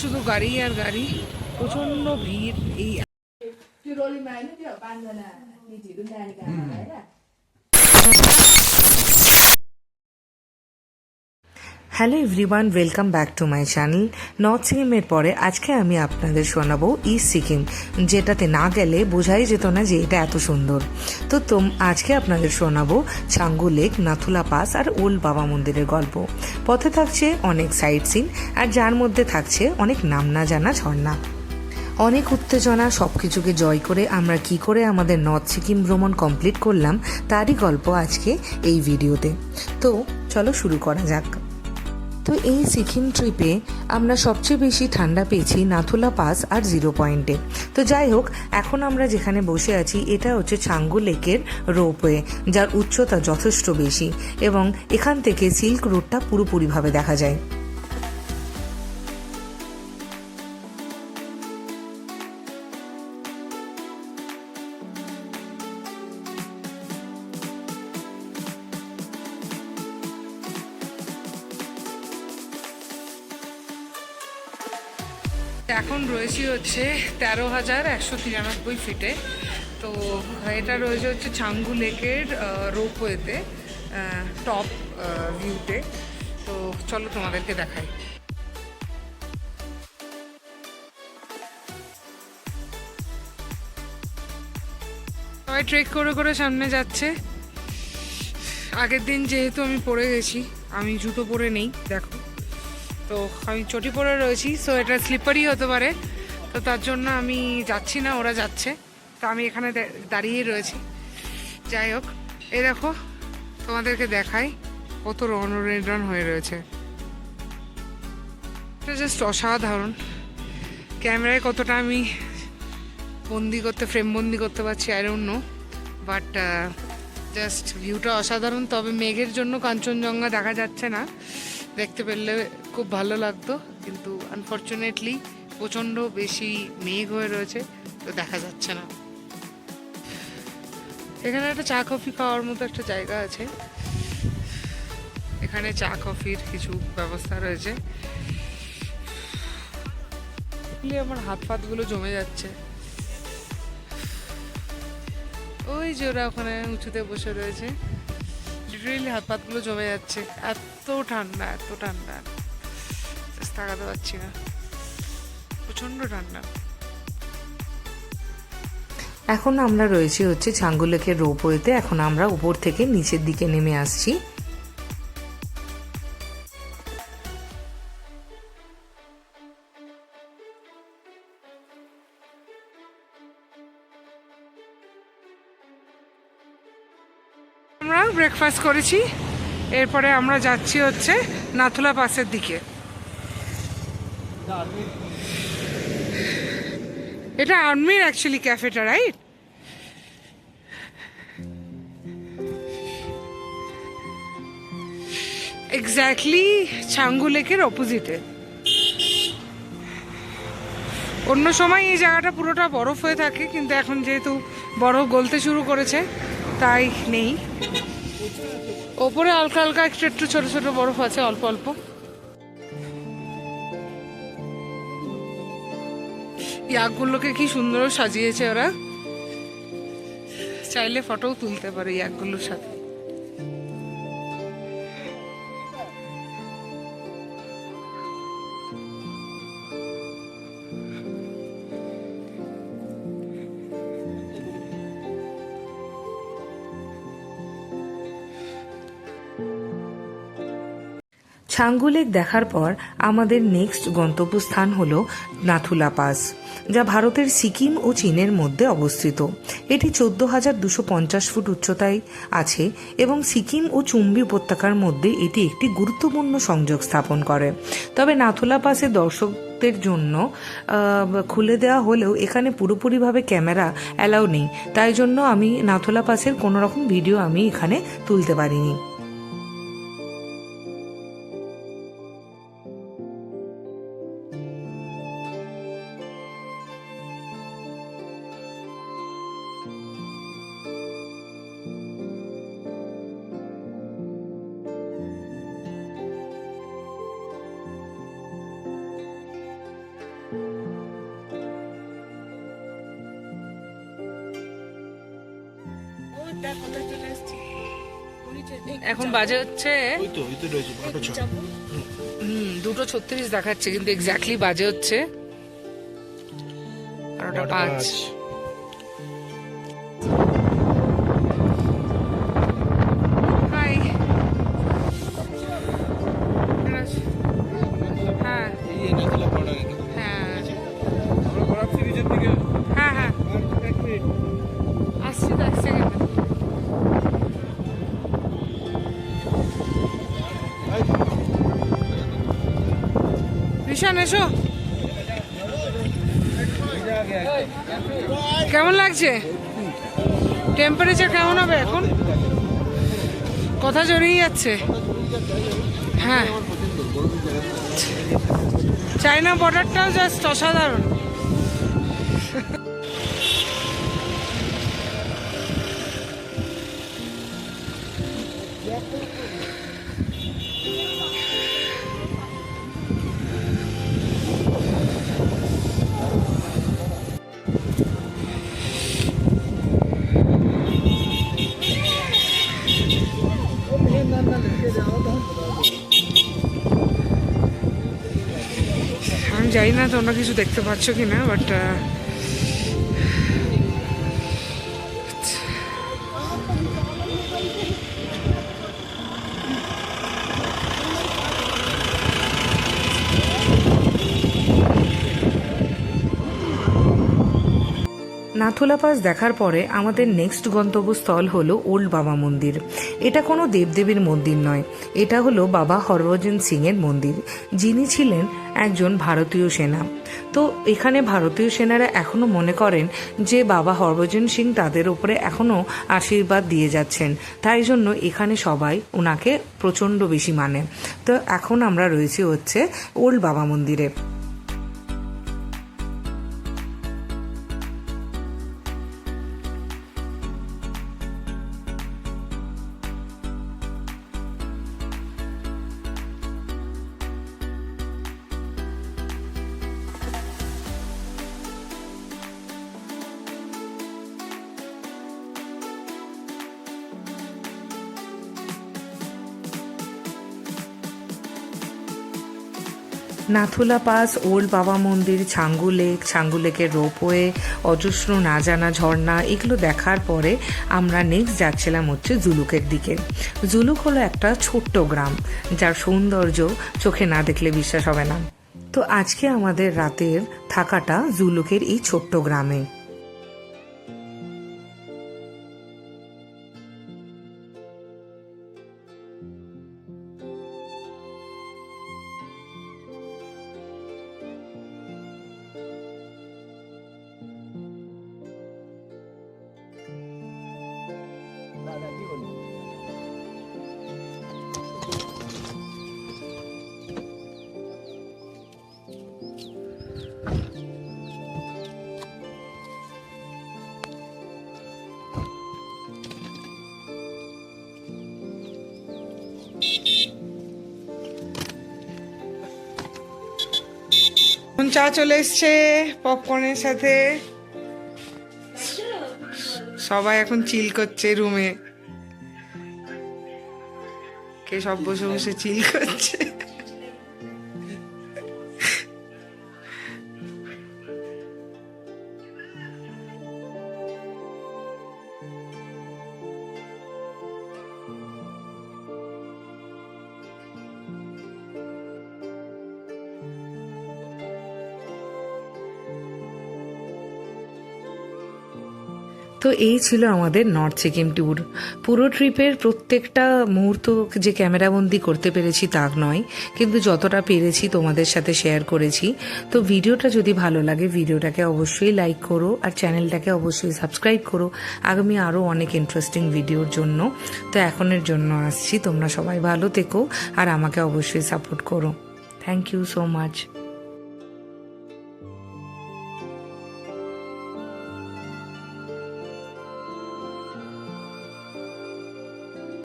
শুধু গাড়ি আর গাড়ি, প্রচন্ড ভিড়। এই hello everyone, welcome back to my channel. North সিকিমের পরে আজকে আমি আপনাদের শোনাবো ইস্ট সিকিম, যেটাতে না গেলে বোঝাই যেত না যে এটা এত সুন্দর। তো আজকে আপনাদের শোনাবো ছাঙ্গু লেক, নাথুলা পাস আর ওল্ড বাবা মন্দিরের গল্প। পথে থাকছে অনেক সাইট সিন, আর যার মধ্যে থাকছে অনেক নাম না জানা ঝর্ণা। অনেক উত্তেজনা, সব কিছুকে জয় করে আমরা কি করে আমাদের নর্থ সিকিম ভ্রমণ কমপ্লিট করলাম তারই গল্প আজকে এই ভিডিওতে। তো চলো শুরু করা যাক। তো এই সিকিম ট্রিপে আমরা সবচেয়ে বেশি ঠান্ডা পেয়েছি নাথুলা পাস আর 0 পয়েন্টে। তো যাই হোক, এখন আমরা যেখানে বসে আছি এটা হচ্ছে ছাঙ্গু লেকের রোপওয়ে, যার উচ্চতা যথেষ্ট বেশি এবং এখান থেকে সিল্ক রুটটা পুরোপুরিভাবে দেখা যায়। এখন রয়েছি হচ্ছে 13,193 ফিটে। তো এটা রয়েছে হচ্ছে ছাঙ্গু লেকের রোপওয়েতে, টপ ভিউতে। তো চলো তোমাদেরকে দেখাই। সবাই ট্রেক করে করে সামনে যাচ্ছে। আগের দিন যেহেতু আমি পরে গেছি, আমি জুতো পরে নেই, দেখো। তো আমি চটি পরে রয়েছি, সো এটা স্লিপারই হতে পারে। তো তার জন্য আমি যাচ্ছি না, ওরা যাচ্ছে। তো আমি এখানে দাঁড়িয়ে রয়েছি। যাই হোক, এই দেখো, তোমাদেরকে দেখাই কত রণরেডন হয়ে রয়েছে। এটা জাস্ট অসাধারণ। ক্যামেরায় কতটা আমি ফ্রেম বন্দি করতে পারছি I don't know, but just ভিউটা অসাধারণ। তবে মেঘের জন্য কাঞ্চনজঙ্ঘা দেখা যাচ্ছে না, দেখতে পেলে খুব ভালো লাগতো, কিন্তু আনফর্চুনেটলি প্রচণ্ড বেশি মেঘ হয়ে রয়েছে, তো দেখা যাচ্ছে না। এখানে একটা চা কফি খাওয়ার মতো একটা জায়গা আছে, এখানে চা কফির কিছু ব্যবস্থা রয়েছে। আমার হাত ফাতগুলো জমে যাচ্ছে। ওই যে ওরা ওখানে উঁচুতে বসে রয়েছে, লিটারেলি হাত পাতগুলো জমে যাচ্ছে। এত ঠান্ডা, এত ঠান্ডা, তাকাতে পারছি না, প্রচন্ড ঠান্ডা। এখন আমরা রয়েছি হচ্ছে ছাঙ্গু লেকের রোপওয়েতে। এখন আমরা উপর থেকে নিচের দিকে নেমে আসছি। আমরা ব্রেকফাস্ট করেছি, এরপরে আমরা যাচ্ছি হচ্ছে নাথুলা পাসের দিকে। এটা আর্মির অ্যাকচুয়ালি ক্যাফেটা, রাইট? এক্স্যাক্টলি ছাঙ্গু লেকের অপোজিটে। অন্য সময় এই জায়গাটা পুরোটা বরফ হয়ে থাকে, কিন্তু এখন যেহেতু বরফ গলতে শুরু করেছে তাই নেই। ওপরে হালকা হালকা একটু একটু ছোট ছোট বরফ আছে, অল্প অল্প। ইয়াকগুলোকে কি সুন্দর সাজিয়েছে ওরা, চাইলে ফটোও তুলতে পারে ইয়াকগুলোর সাথে। ছাঙ্গু লেক দেখার পর আমাদের নেক্সট গন্তব্যস্থান হল নাথুলা পাস, যা ভারতের সিকিম ও চীনের মধ্যে অবস্থিত। এটি 14,250 ফুট উচ্চতায় আছে এবং সিকিম ও চুম্বি উপত্যকার মধ্যে এটি একটি গুরুত্বপূর্ণ সংযোগ স্থাপন করে। তবে নাথুলা পাসে দর্শকদের জন্য খুলে দেওয়া হলেও এখানে পুরোপুরিভাবে ক্যামেরা অ্যালাউ নেই, তাই জন্য আমি নাথুলা পাসের কোনো রকম ভিডিও আমি এখানে তুলতে পারিনি। এখন বাজে হচ্ছে 2:36 দেখাচ্ছে, কিন্তু এক্স্যাক্টলি বাজে হচ্ছে 12:05। ঈশান এসো, কেমন লাগছে? টেম্পারেচার কেমন হবে এখন? কথা জড়িয়ে যাচ্ছে। হ্যাঁ, চায়না বর্ডারটাও জাস্ট অসাধারণ। আমি জানি না তোমরা কিছু দেখতে পাচ্ছ কিনা, বাট নাথুলা পাস দেখার পরে আমাদের নেক্সট গন্তব্যস্থল হলো ওল্ড বাবা মন্দির। এটা কোনো দেবদেবীর মন্দির নয়, এটা হলো বাবা হরভজন সিং এর মন্দির, যিনি ছিলেন একজন ভারতীয় সেনা। তো এখানে ভারতীয় সেনারা এখনো মনে করেন যে বাবা হরভজন সিং তাদের উপরে এখনো আশীর্বাদ দিয়ে যাচ্ছেন, তাই জন্য এখানে সবাই ওনাকে প্রচণ্ড বেশি মানে। তো এখন আমরা রয়েছি হচ্ছে ওল্ড বাবা মন্দিরে। নাথুলা পাস, ওল্ড বাবা মন্দির, ছাঙ্গু লেক, ছাঙ্গু লেকের রোপওয়ে, অজস্র না জানা ঝর্ণা, এগুলো দেখার পরে আমরা নেক্সট যাচ্ছিলাম হচ্ছে জুলুকের দিকে। জুলুক হলো একটা ছোট্ট গ্রাম, যার সৌন্দর্য চোখে না দেখলে বিশ্বাস হবে না। তো আজকে আমাদের রাতের থাকাটা জুলুকের এই ছোট্ট গ্রামে। চা চলে এসছে পপকর্নের সাথে, সবাই এখন চিল করছে রুমে, কে সব বসে বসে চিল করছে। তো এই ছিল আমাদের নর্থ সিকিম ট্যুর। পুরো ট্রিপের প্রত্যেকটা মুহূর্ত যে ক্যামেরাবন্দি করতে পেরেছি তা নয়, কিন্তু যতটা পেরেছি তোমাদের সাথে শেয়ার করেছি। তো ভিডিওটা যদি ভালো লাগে ভিডিওটাকে অবশ্যই লাইক করো, আর চ্যানেলটাকে অবশ্যই সাবস্ক্রাইব করো আগামী আরও অনেক ইন্টারেস্টিং ভিডিওর জন্য। তো এখনের জন্য আসছি, তোমরা সবাই ভালো থেকো আর আমাকে অবশ্যই সাপোর্ট করো। Thank you so much.